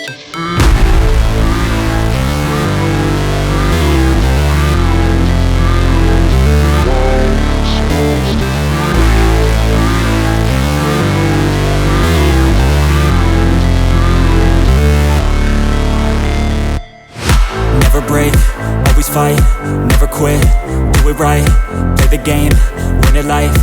Never break, always fight, never quit, do it right, play the game, win it life,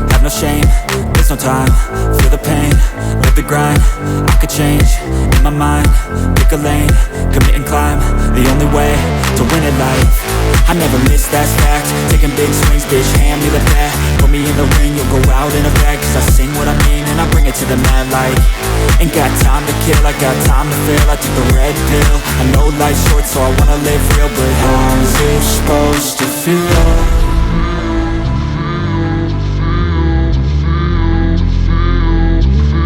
have no shame, there's no time, feel the pain, live the grind, I could change, in my mind, pick a lane, commit and climb, the only way to win at life. I never miss, that's fact, taking big swings, bitch, hand me the bat, put me in the ring, you'll go out in a bag, cause I sing what I mean and I bring it to the mad light. Ain't got time to kill, I got time to feel, I took the red pill, I know life's short so I wanna live real, but how's it supposed to feel?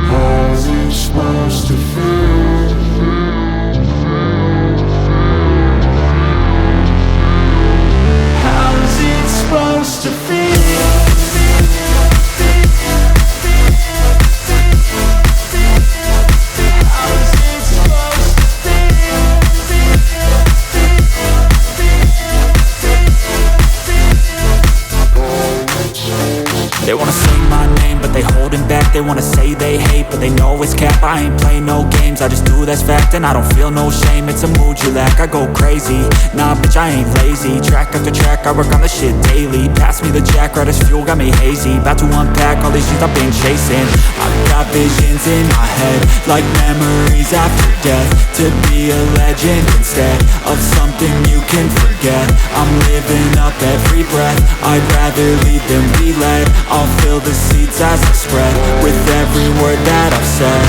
How's it supposed to feel? How's it supposed to feel? They wanna say my name, but they holding back. They wanna say they hate, but they know it's cap. I ain't play no games, I just do, that's fact. And I don't feel no shame, it's a mood you lack. I go crazy, nah bitch I ain't lazy. Track after track, I work on the shit daily. Pass me the jack, right as fuel, got me hazy. About to unpack all these things I've been chasing. I've got visions in my head, like memories after death. To be a legend instead of something you can forget. I'm living up every breath, I'd rather lead than be led. I'll fill the seats as I spread with every word that I've said.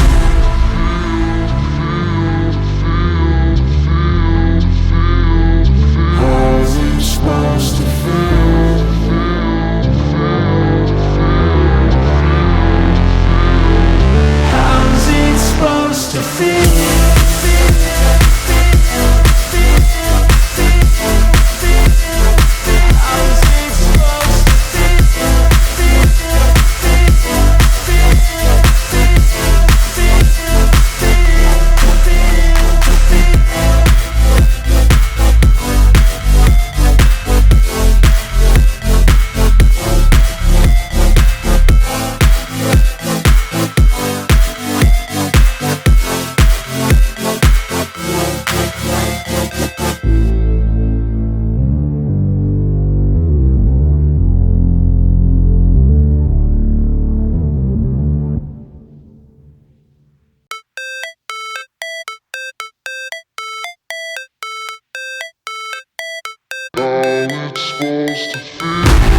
How's it supposed to feel? How's it supposed to feel? How it's supposed to feel.